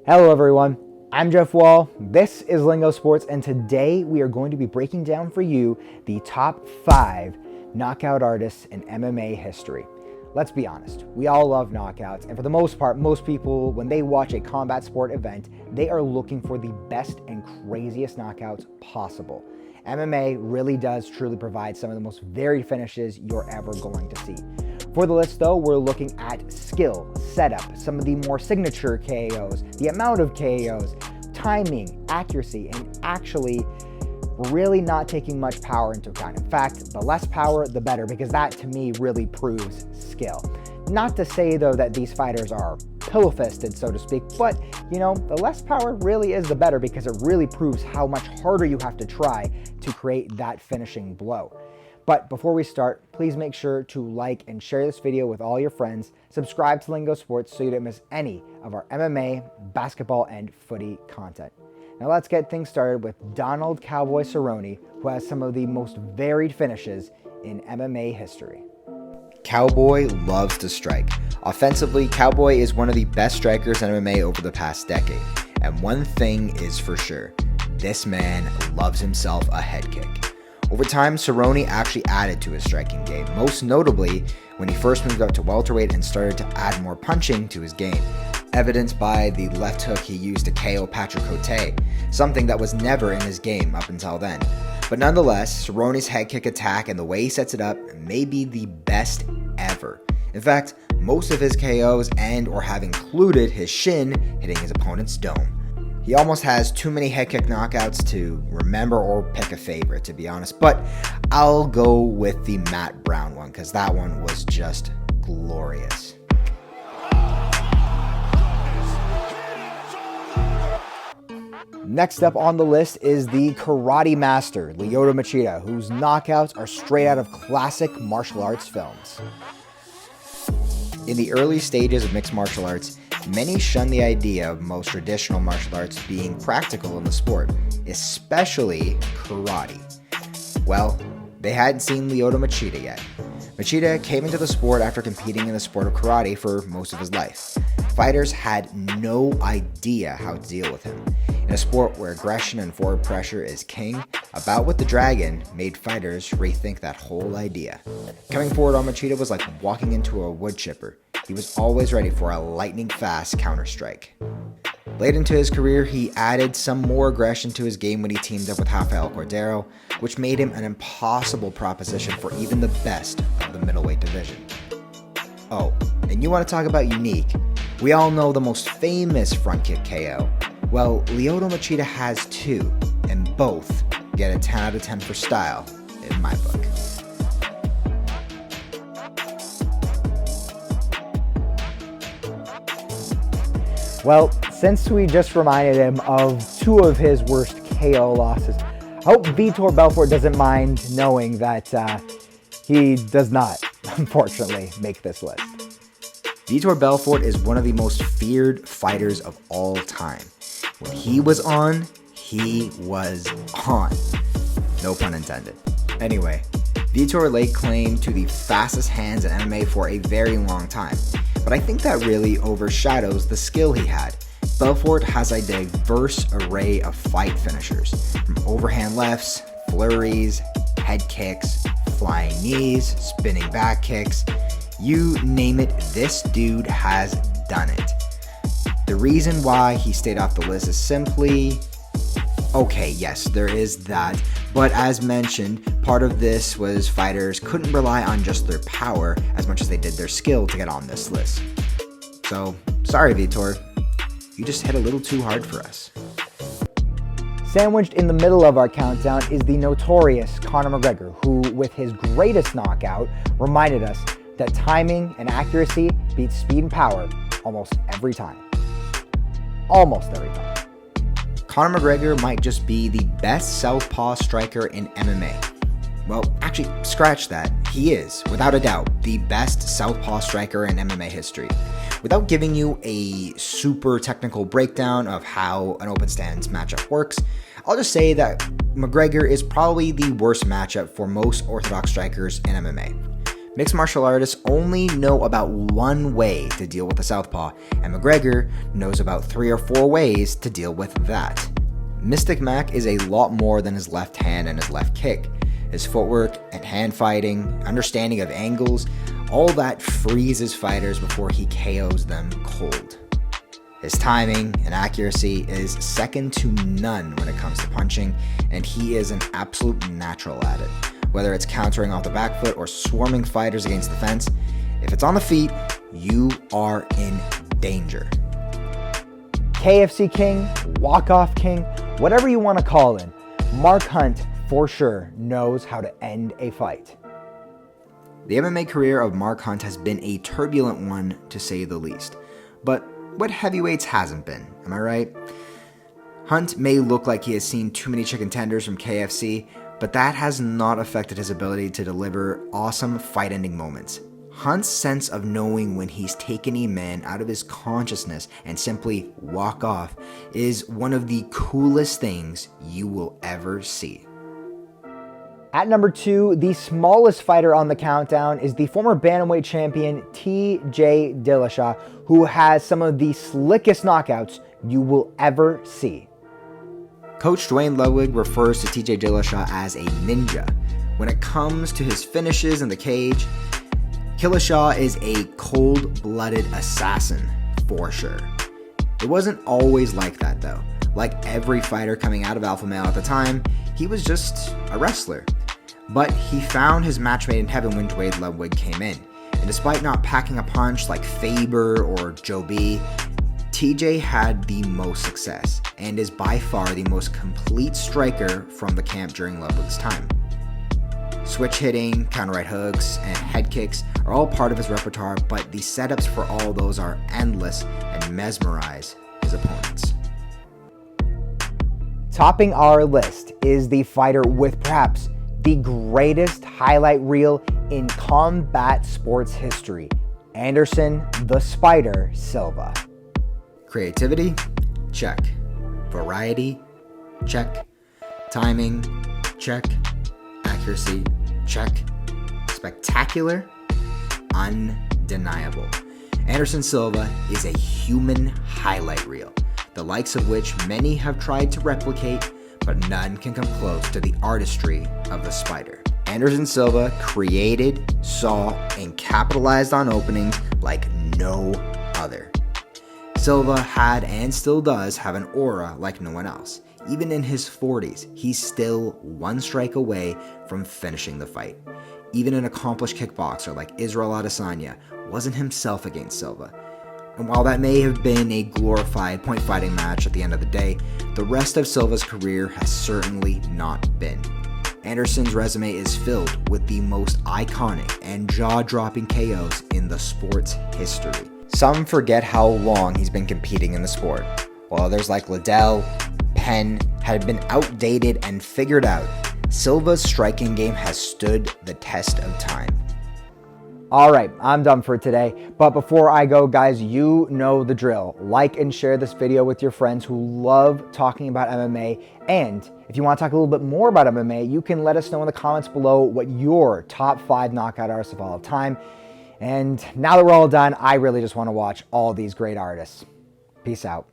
Hello everyone, I'm Jeff Wall, this is Lingo Sports, and today we are going to be breaking down for you the top 5 knockout artists in MMA history. Let's be honest, we all love knockouts, and for the most part, most people, when they watch a combat sport event, they are looking for the best and craziest knockouts possible. MMA really does truly provide some of the most varied finishes you're ever going to see. For the list though, we're looking at skill, setup, some of the more signature KOs, the amount of KOs, timing, accuracy, and actually really not taking much power into account. In fact, the less power, the better, because that to me really proves skill. Not to say though that these fighters are pillow-fisted, so to speak, but you know, the less power really is the better because it really proves how much harder you have to try to create that finishing blow. But before we start, please make sure to like and share this video with all your friends, subscribe to Lingo Sports so you don't miss any of our MMA, basketball, and footy content. Now let's get things started with Donald Cowboy Cerrone, who has some of the most varied finishes in MMA history. Cowboy loves to strike. Offensively, Cowboy is one of the best strikers in MMA over the past decade. And one thing is for sure, this man loves himself a head kick. Over time, Cerrone actually added to his striking game, most notably when he first moved up to welterweight and started to add more punching to his game, evidenced by the left hook he used to KO Patrick Cote, something that was never in his game up until then. But nonetheless, Cerrone's head kick attack and the way he sets it up may be the best ever. In fact, most of his KOs and or have included his shin hitting his opponent's dome. He almost has too many head kick knockouts to remember or pick a favorite, to be honest, but I'll go with the Matt Brown one because that one was just glorious. Next up on the list is the karate master, Lyoto Machida, whose knockouts are straight out of classic martial arts films. In the early stages of mixed martial arts, many shun the idea of most traditional martial arts being practical in the sport, especially karate. Well, they hadn't seen Lyoto Machida yet. Machida came into the sport after competing in the sport of karate for most of his life. Fighters had no idea how to deal with him. In a sport where aggression and forward pressure is king, a bout with the dragon made fighters rethink that whole idea. Coming forward on Machida was like walking into a wood chipper. He was always ready for a lightning-fast counter-strike. Late into his career, he added some more aggression to his game when he teamed up with Rafael Cordeiro, which made him an impossible proposition for even the best of the middleweight division. Oh, and you want to talk about unique? We all know the most famous front kick KO. Well, Lyoto Machida has two, and both get a 10 out of 10 for style in my book. Well, since we just reminded him of 2 of his worst KO losses, I hope Vitor Belfort doesn't mind knowing that he does not, unfortunately, make this list. Vitor Belfort is one of the most feared fighters of all time. When he was on, he was on. No pun intended. Anyway, Vitor laid claim to the fastest hands in MMA for a very long time, but I think that really overshadows the skill he had. Belfort has a diverse array of fight finishers, from overhand lefts, flurries, head kicks, flying knees, spinning back kicks. You name it, this dude has done it. The reason why he stayed off the list is simply, okay, yes, there is that, but as mentioned, part of this was fighters couldn't rely on just their power as much as they did their skill to get on this list. So, sorry Vitor, you just hit a little too hard for us. Sandwiched in the middle of our countdown is the notorious Conor McGregor, who, with his greatest knockout, reminded us that timing and accuracy beats speed and power almost every time. Almost every time. Conor McGregor might just be the best southpaw striker in MMA. Well, actually, scratch that. He is, without a doubt, the best southpaw striker in MMA history. Without giving you a super technical breakdown of how an open stance matchup works, I'll just say that McGregor is probably the worst matchup for most orthodox strikers in MMA. Mixed martial artists only know about one way to deal with a southpaw, and McGregor knows about 3 or 4 ways to deal with that. Mystic Mac is a lot more than his left hand and his left kick. His footwork and hand fighting, understanding of angles, all that freezes fighters before he KOs them cold. His timing and accuracy is second to none when it comes to punching, and he is an absolute natural at it. Whether it's countering off the back foot or swarming fighters against the fence, if it's on the feet, you are in danger. KFC King, walk-off king, whatever you want to call him, Mark Hunt for sure knows how to end a fight. The MMA career of Mark Hunt has been a turbulent one, to say the least. But what heavyweights hasn't been, am I right? Hunt may look like he has seen too many chicken tenders from KFC, but that has not affected his ability to deliver awesome fight-ending moments. Hunt's sense of knowing when he's taken a man out of his consciousness and simply walk off is one of the coolest things you will ever see. At number 2, the smallest fighter on the countdown is the former bantamweight champion T.J. Dillashaw, who has some of the slickest knockouts you will ever see. Coach Dwayne Ludwig refers to T.J. Dillashaw as a ninja. When it comes to his finishes in the cage, Dillashaw is a cold-blooded assassin, for sure. It wasn't always like that though. Like every fighter coming out of Alpha Male at the time, he was just a wrestler. But he found his match made in heaven when Dwayne Ludwig came in. And despite not packing a punch like Faber or Joe B, TJ had the most success and is by far the most complete striker from the camp during Ludwig's time. Switch hitting, counter right hooks, and head kicks are all part of his repertoire, but the setups for all those are endless and mesmerize his opponents. Topping our list is the fighter with perhaps the greatest highlight reel in combat sports history, Anderson the Spider Silva. Creativity? Check. Variety? Check. Timing? Check. Accuracy? Check. Spectacular? Undeniable. Anderson Silva is a human highlight reel, the likes of which many have tried to replicate, but none can come close to the artistry of the Spider. Anderson Silva created, saw, and capitalized on openings like no other. Silva had and still does have an aura like no one else. Even in his 40s, he's still one strike away from finishing the fight. Even an accomplished kickboxer like Israel Adesanya wasn't himself against Silva. And while that may have been a glorified point fighting match at the end of the day, the rest of Silva's career has certainly not been. Anderson's resume is filled with the most iconic and jaw-dropping KOs in the sport's history. Some forget how long he's been competing in the sport, while others like Liddel, Penn had been outdated and figured out. Silva's striking game has stood the test of time. All right, I'm done for today. But before I go, guys, you know the drill. Like and share this video with your friends who love talking about MMA. And if you want to talk a little bit more about MMA, you can let us know in the comments below what your top 5 knockout artists of all time. And now that we're all done, I really just want to watch all these great artists. Peace out.